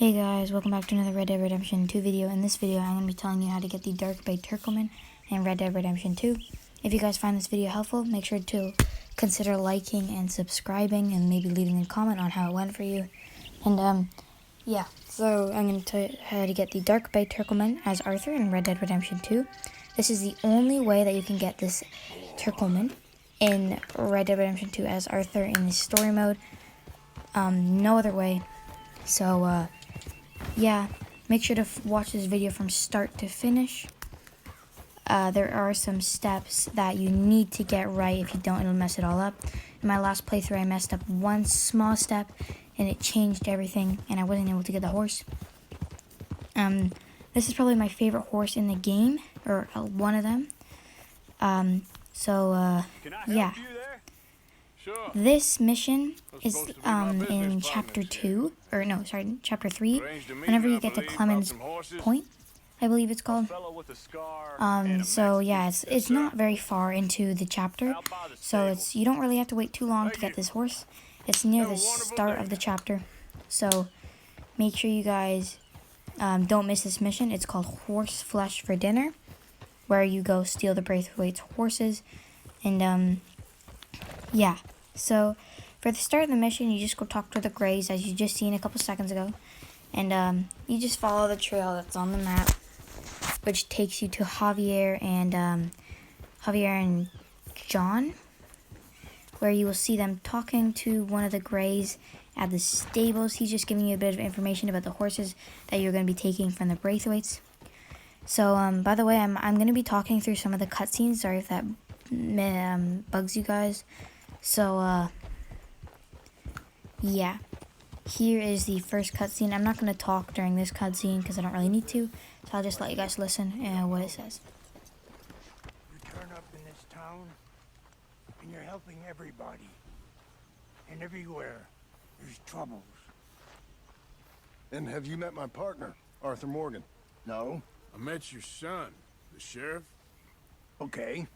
Hey guys, welcome back to another Red Dead Redemption 2 video. In this video, I'm going to be telling you how to get the Dark by Turkoman in Red Dead Redemption 2. If you guys find this video helpful, make sure to consider liking and subscribing and maybe leaving a comment on how it went for you. And, yeah, so I'm going to tell you how to get the Dark by Turkoman as Arthur in Red Dead Redemption 2. This is the only way that you can get this Turkoman in Red Dead Redemption 2 as Arthur in the story mode. No other way. So, yeah, make sure to watch this video from start to finish. There are some steps that you need to get right. If you don't, it'll mess it all up. In my last playthrough, I messed up one small step, and it changed everything, and I wasn't able to get the horse. This is probably my favorite horse in the game, or one of them. Yeah. Sure. This mission is in chapter 2, or no, sorry, chapter 3, whenever you get to Clemens Point, I believe it's called. So yeah, it's not very far into the chapter, so you don't really have to wait too long to get this horse. It's near the start of the chapter, so make sure you guys don't miss this mission. It's called Horse Flesh for Dinner, where you go steal the Braithwaite's horses, and yeah. So, for the start of the mission, you just go talk to the Greys, as you just seen a couple seconds ago. And, you just follow the trail that's on the map, which takes you to Javier and John, where you will see them talking to one of the Greys at the stables. He's just giving you a bit of information about the horses that you're going to be taking from the Braithwaites. So, by the way, I'm going to be talking through some of the cutscenes. Sorry if that bugs you guys. So, yeah, here is the first cutscene. I'm not going to talk during this cutscene because I don't really need to, so I'll just let you guys listen and what it says. You turn up in this town, and you're helping everybody. And everywhere, there's troubles. And have you met my partner, Arthur Morgan? No? I met your son, the sheriff. Okay.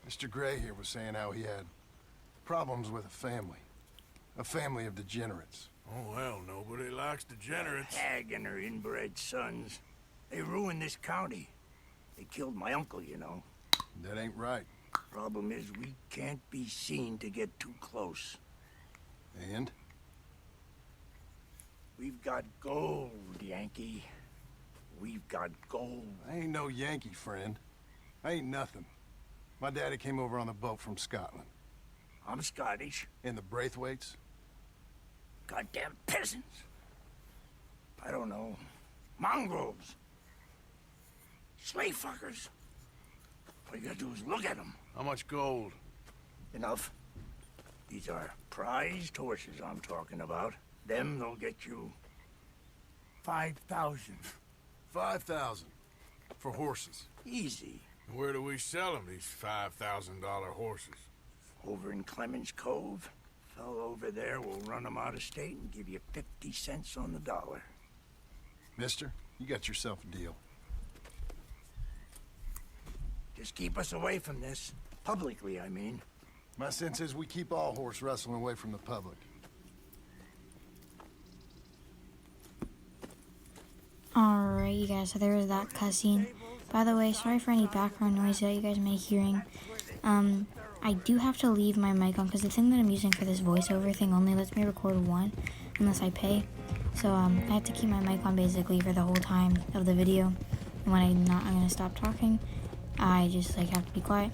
Mr. Gray here was saying how he had problems with a family of degenerates. Oh, well, nobody likes degenerates. Hag and her inbred sons. They ruined this county. They killed my uncle, you know. That ain't right. Problem is, we can't be seen to get too close. And? We've got gold, Yankee. We've got gold. I ain't no Yankee, friend. I ain't nothing. My daddy came over on the boat from Scotland. I'm Scottish. And the Braithwaites? Goddamn peasants. I don't know. Mongrels. Slave fuckers. All you gotta do is look at them. How much gold? Enough. These are prized horses I'm talking about. Them, they'll get you 5,000. 5,000 for horses. Easy. Where do we sell them, these $5,000 horses? Over in Clemens Cove. Fellow over there will run them out of state and give you 50 cents on the dollar. Mister, you got yourself a deal. Just keep us away from this. Publicly, I mean. My sense is we keep all horse wrestling away from the public. Alright, you guys, so there was that cutscene. By the way, sorry for any background noise that you guys may be hearing. I do have to leave my mic on because the thing that I'm using for this voiceover thing only lets me record one unless I pay. So I have to keep my mic on basically for the whole time of the video. And when I'm gonna stop talking, I just have to be quiet.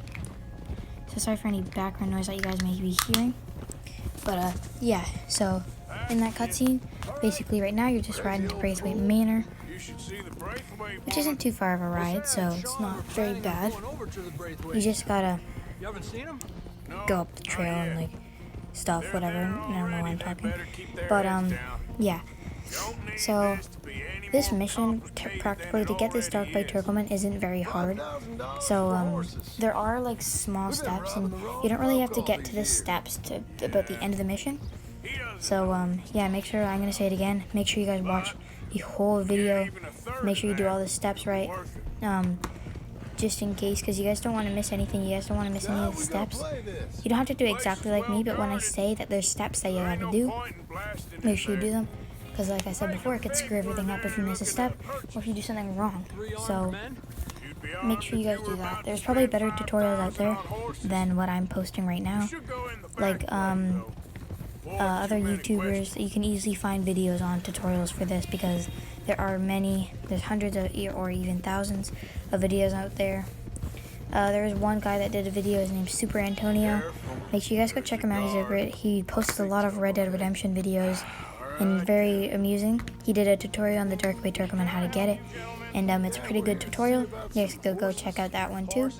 So sorry for any background noise that you guys may be hearing. But yeah, so in that cutscene, basically right now you're just riding to Braithwaite Manor, which isn't too far of a ride, so it's not very bad. You just gotta go up the trail and stuff, whatever. I don't know why I'm talking. But yeah. So this mission, practically to get this Dark by Turkoman, isn't very hard. So there are small steps, and you don't really have to get to the steps to about the end of the mission. So yeah, make sure, I'm gonna say it again, make sure you guys watch the whole video. Make sure you do all the steps right. Just in case, because you guys don't want to miss anything. You guys don't want to miss any of the steps. You don't have to do exactly like me, but when I say that there's steps that you have to do, make sure you do them. because like I said before, it could screw everything up if you miss a step or if you do something wrong. So make sure you guys do that. There's probably better tutorials out there than what I'm posting right now. Like other YouTubers, you can easily find videos on tutorials for this because there are many, there's hundreds of, or even thousands of videos out there. There was one guy that did a video, his name's Super Antonio. Make sure you guys go check him out, he's a great, he posts a lot of Red Dead Redemption videos and very amusing. He did a tutorial on the Dark Bay Turkoman how to get it, and it's a pretty good tutorial. You guys can go check out that one too,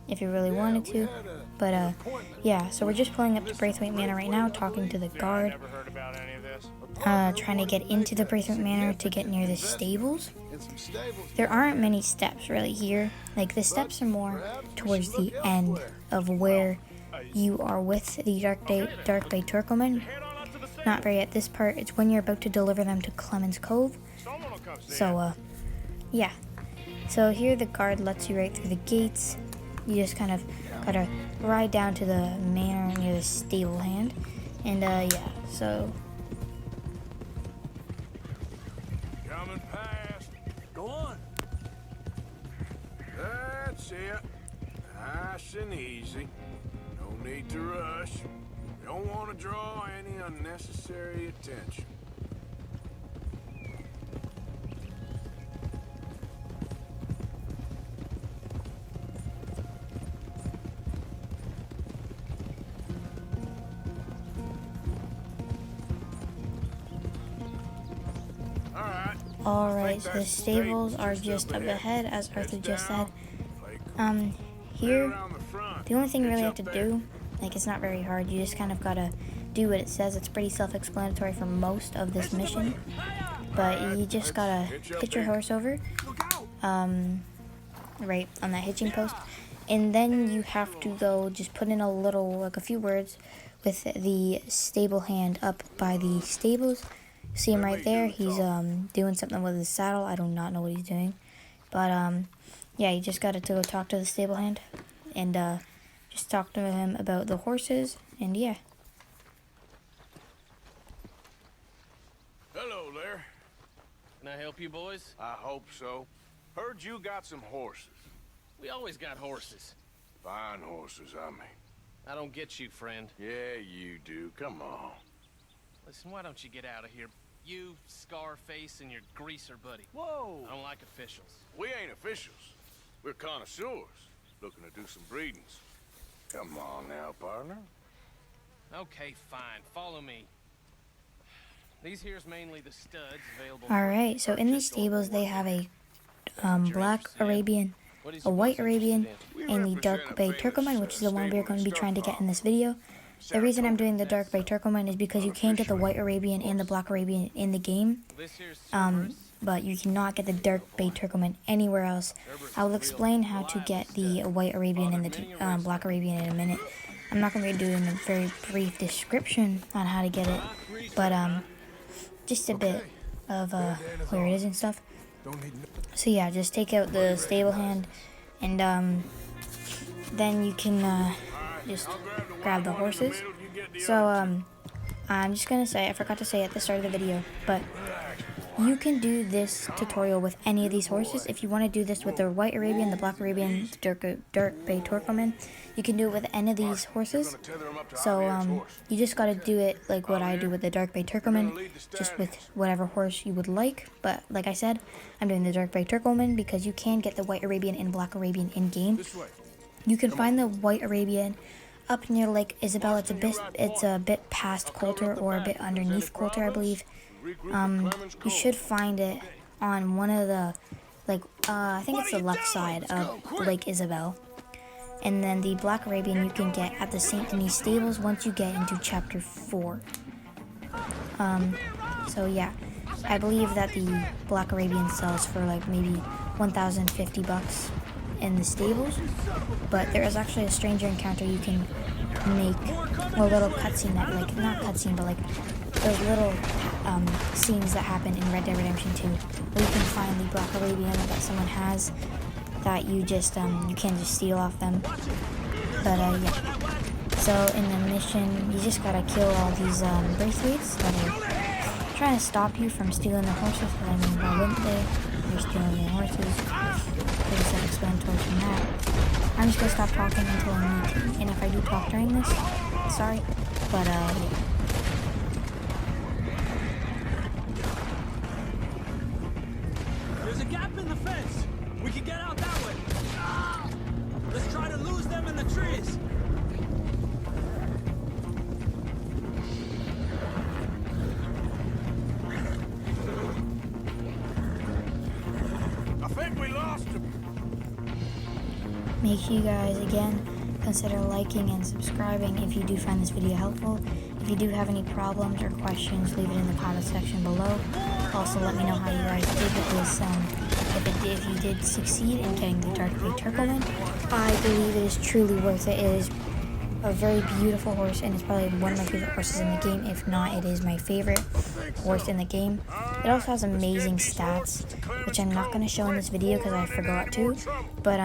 if you really wanted to. But yeah, so we're just pulling up to Braithwaite Manor right now, talking to the guard, trying to get into the Braithwaite Manor to get near the stables. There aren't many steps really here. Like, the steps are more towards the end of where you are with the Dark Bay Turkoman. Not very at this part. It's when you're about to deliver them to Clemens Cove. So yeah. So here the guard lets you right through the gates. You just kind of gotta ride down to the manor near the stable hand. And yeah, so Coming past. Go on. That's it. Nice and easy. No need to rush. Don't want to draw any unnecessary attention. alright, so the stables are just up ahead, as Arthur just said. Here, the only thing you really have to do, like, it's not very hard, you just kind of gotta do what it says. It's pretty self-explanatory for most of this mission, but you just gotta get your horse over, right on that hitching post, and then you have to go just put in a little, like a few words with the stable hand up by the stables. See him right there, he's doing something with his saddle. I do not know what he's doing, but yeah, you just gotta go talk to the stable hand and just talk to him about the horses, and yeah. Hello there. Can I help you, boys? I hope so. Heard you got some horses. We always got horses. Fine horses, I mean. I don't get you, friend. Yeah, you do. Come on. Listen, why don't you get out of here? You, Scarface, and your greaser buddy. Whoa! I don't like officials. We ain't officials. We're connoisseurs, looking to do some breedings. Come on now, partner. Okay, fine. Follow me. These here's mainly the studs available. Alright, so in these stables they have a black Arabian, a white Arabian, and the Dark Bay Turkoman, which is the one we're going to be trying to get in this video. The reason I'm doing the Dark Bay Turkoman is because you can get the white Arabian and the black Arabian in the game, but you cannot get the Dark Bay Turkoman anywhere else. I will explain how to get the white Arabian and the black Arabian in a minute. I'm not going to be doing a very brief description on how to get it, but just a bit of where it is and stuff. So yeah, just take out the stable hand, and then you can just grab the horses. So I'm just gonna say, I forgot to say at the start of the video, but you can do this tutorial with any of these horses. If you want to do this with the white Arabian, the black Arabian, the Dark Bay Turkoman, you can do it with any of these horses. So you just gotta do it like what I do with the Dark Bay Turkoman, just with whatever horse you would like. But like I said, I'm doing the Dark Bay Turkoman because you can get the white Arabian and black Arabian in game. You can find the white Arabian up near Lake Isabel. It's a bit past Coulter, or a bit underneath Coulter, I believe. You should find it on one of the, like, I think it's the left side of Lake Isabel. And then the black Arabian you can get at the St. Denis stables once you get into chapter 4. So yeah, I believe that the black Arabian sells for like maybe 1,050 bucks in the stables, but there is actually a stranger encounter you can make, a little cutscene that, like, not cutscene, but like those little scenes that happen in Red Dead Redemption 2, where you can find the black Arabian that someone has that you just you can't just steal off them. But yeah, so in the mission you just gotta kill all these Braithwaites that are trying to stop you from stealing the horses. But I mean, why wouldn't they? They're stealing your horses. Pretty self-explanatory from that. I'm just gonna stop talking until I need to. And if I do talk during this, sorry. But yeah. There's a gap in the fence. We can get out that way. Let's try to lose them in the trees. I think we lost him. Make sure you guys, again, consider liking and subscribing if you do find this video helpful. If you do have any problems or questions, leave it in the comment section below. Also, let me know how you guys did with this, if you did succeed in getting the Dark Bay Turkoman. I believe it is truly worth it. It is a very beautiful horse, and it's probably one of my favorite horses in the game. If not, it is my favorite horse in the game. It also has amazing stats, which I'm not going to show in this video because I forgot to, but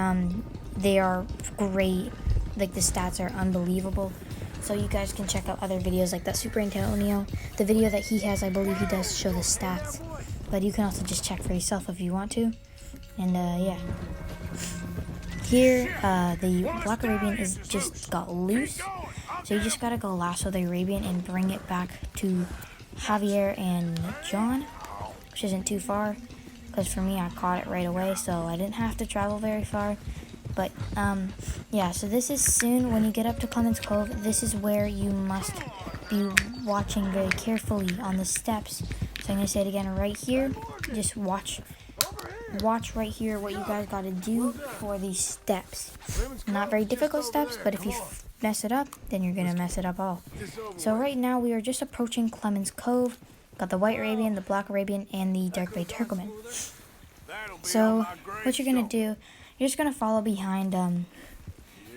they are great. Like, the stats are unbelievable. So you guys can check out other videos like that Super Antonio. The video that he has, I believe he does show the stats, but you can also just check for yourself if you want to. And yeah, here the Black Arabian is just got loose, so you just gotta go lasso the Arabian and bring it back to Javier and John, which isn't too far, because for me I caught it right away, so I didn't have to travel very far. But yeah, so this is soon when you get up to Clemens Cove. This is where you must be watching very carefully on the steps. So I'm gonna say it again right here. Just watch right here what you guys gotta do for these steps. Not very difficult steps, but if you mess it up, then you're gonna mess it up all. So right now we are just approaching Clemens Cove. Got the White Arabian, the Black Arabian, and the Dark Bay Turkoman. So what you're gonna do, you're just gonna follow behind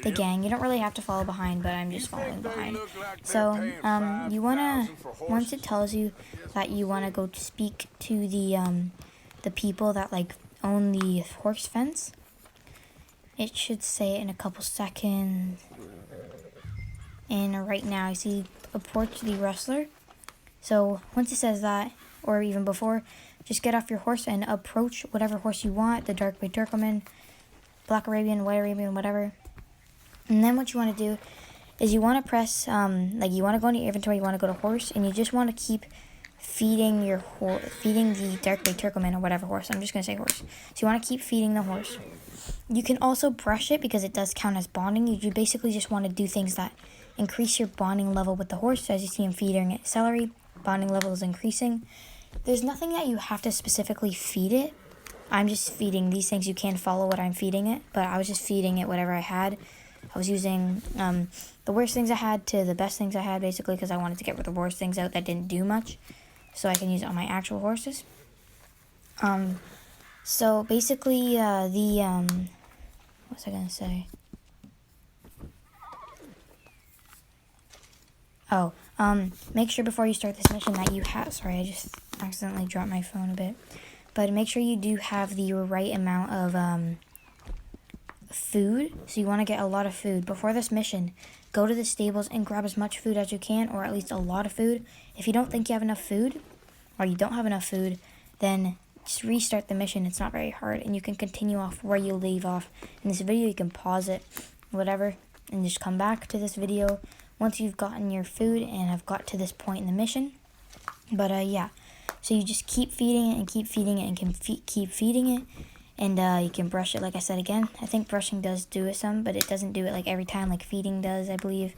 the gang. You don't really have to follow behind, but I'm just following behind. So you wanna, once it tells you that you wanna go speak to the people that like own the horse fence, it should say it in a couple seconds. And right now I see approach the wrestler. So once it says that, or even before, just get off your horse and approach whatever horse you want, the Dark Bay Turkoman, Black Arabian, White Arabian, whatever. And then what you want to do is you want to press, like you want to go into your inventory, you want to go to horse, and you just want to keep feeding your feeding the Dark Bay Turkoman or whatever horse. I'm just going to say horse. So you want to keep feeding the horse. You can also brush it because it does count as bonding. You basically just want to do things that increase your bonding level with the horse. So as you see him feeding it celery, bonding level is increasing. There's nothing that you have to specifically feed it. I'm just feeding these things. You can follow what I'm feeding it, but I was just feeding it whatever I had. I was using the worst things I had to the best things I had, basically, because I wanted to get the worst things out that didn't do much, so I can use it on my actual horses. So basically, what was I gonna say? Oh, make sure before you start this mission that you have. Sorry, I just accidentally dropped my phone a bit. But make sure you do have the right amount of food. So you want to get a lot of food. Before this mission, go to the stables and grab as much food as you can, or at least a lot of food. If you don't think you have enough food, or you don't have enough food, then just restart the mission. It's not very hard, and you can continue off where you leave off. In this video, you can pause it, whatever, and just come back to this video once you've gotten your food and have got to this point in the mission. But yeah. So you just keep feeding it and keep feeding it and can keep feeding it. And you can brush it, like I said again. I think brushing does do it some, but it doesn't do it like every time like feeding does, I believe.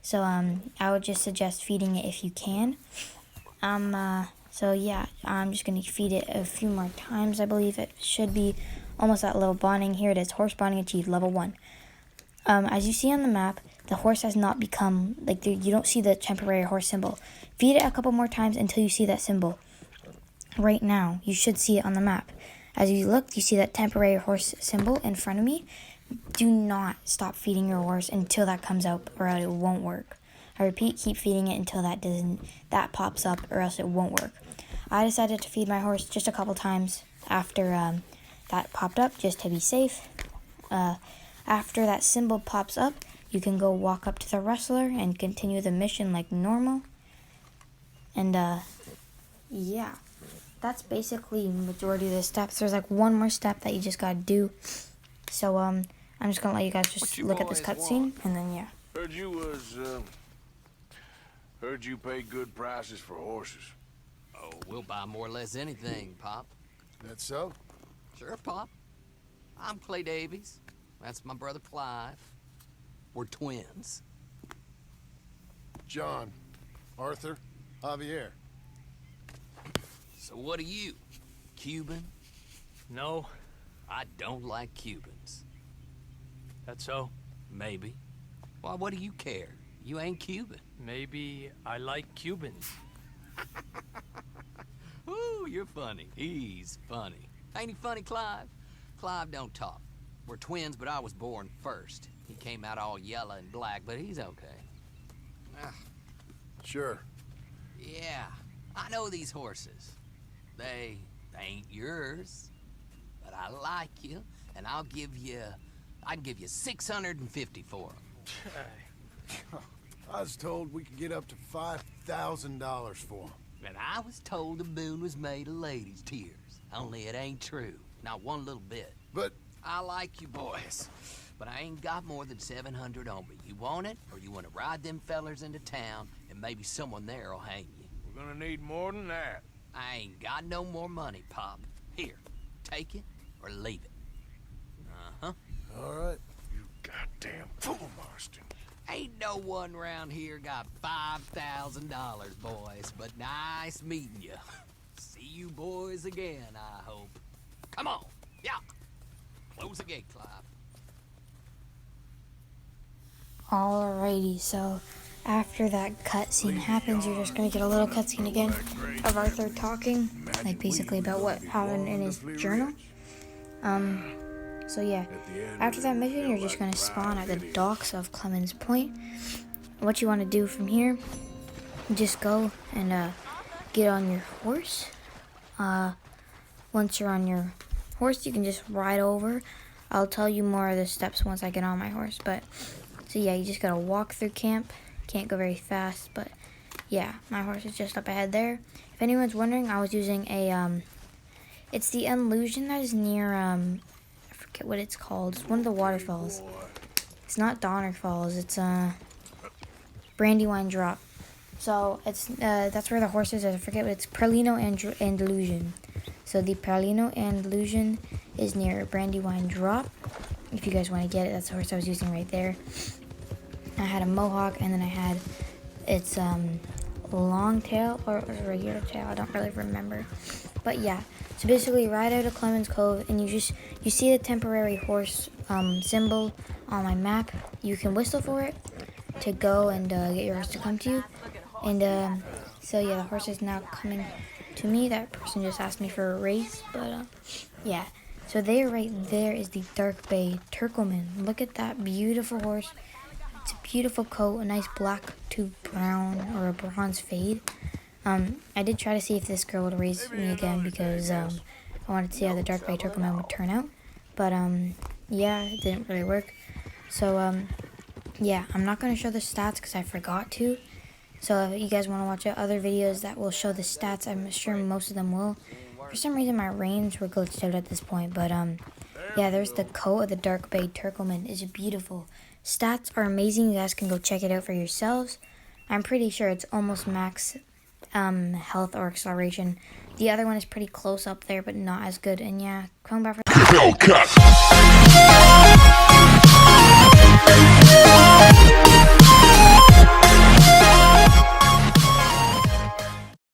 So I would just suggest feeding it if you can. So yeah, I'm just going to feed it a few more times, I believe. It should be almost at level bonding. Here it is, horse bonding achieved, level 1. As you see on the map, the horse has not become, like you don't see the temporary horse symbol. Feed it a couple more times until you see that symbol. Right now, you should see it on the map. As you look, you see that temporary horse symbol in front of me. Do not stop feeding your horse until that comes out, or else it won't work. I repeat, keep feeding it until that pops up, or else it won't work. I decided to feed my horse just a couple times after that popped up, just to be safe. After that symbol pops up, you can go walk up to the wrestler and continue the mission like normal. And yeah, that's basically majority of the steps. There's like one more step that you just gotta do. So I'm just gonna let you guys just look at this cutscene, and then yeah. Heard you pay good prices for horses. Oh, we'll buy more or less anything, Pop. That so? Sure, Pop. I'm Clay Davies. That's my brother Clive. We're twins. John, Arthur, Javier. So what are you? Cuban? No, I don't like Cubans. that's so. Maybe. Why, what do you care? You ain't Cuban. Maybe I like Cubans. Ooh, you're funny. He's funny. Ain't he funny, Clive? Clive don't talk. We're twins, but I was born first. He came out all yellow and black, but he's okay. Ah, Sure. yeah, I know these horses. They ain't yours, but I like you, and I can give you 650 for them. I was told we could get up to $5,000 for them. And I was told the moon was made of ladies' tears. Only it ain't true. Not one little bit. But I like you boys, but I ain't got more than 700 on me. You want it, or you want to ride them fellers into town, and maybe someone there'll hang you? We're gonna need more than that. I ain't got no more money, Pop. Here, take it or leave it. Uh-huh. all right. You goddamn fool, Marston. Ain't no one round here got $5,000, boys, but nice meeting you. See you boys again, I hope. Come on, yeah. Close the gate, Clive. Alrighty, so after that cutscene happens, you're just gonna get a little cutscene again of Arthur talking, like basically about what happened in his journal. So yeah, after that mission, you're just gonna spawn at the docks of Clemens Point. What you want to do from here, just go and get on your horse. Once you're on your horse, you can just ride over. I'll tell you more of the steps once I get on my horse, but so yeah, you just gotta walk through camp. Can't go very fast, but yeah, my horse is just up ahead there. If anyone's wondering, I was using a it's the illusion that is near I forget what it's called. It's one of the waterfalls. It's not Donner Falls. It's Brandywine Drop. So it's that's where the horse is. I forget what it's. Perlino and Illusion. So the Perlino and Illusion is near Brandywine Drop. If you guys want to get it, that's the horse I was using right there. I had a mohawk, and then I had its long tail or regular tail. I don't really remember, but yeah. So basically, ride out of Clemens Cove, and you see the temporary horse symbol on my map. You can whistle for it to go and get your horse to come to you. And so yeah, the horse is now coming to me. That person just asked me for a race, but yeah. So there, right there, is the Dark Bay Turkoman. Look at that beautiful horse. It's a beautiful coat, a nice black to brown or a bronze fade. I did try to see if this girl would race me again because I wanted to see how the Dark Bay Turkoman would turn out. But yeah, it didn't really work. So yeah, I'm not going to show the stats because I forgot to. So if you guys want to watch other videos that will show the stats, I'm sure most of them will. For some reason, my reins were glitched out at this point. But yeah, there's the coat of the Dark Bay Turkoman. It's beautiful. Stats are amazing. You guys can go check it out for yourselves. I'm pretty sure it's almost max health or acceleration. The other one is pretty close up there, but not as good. And yeah, come back for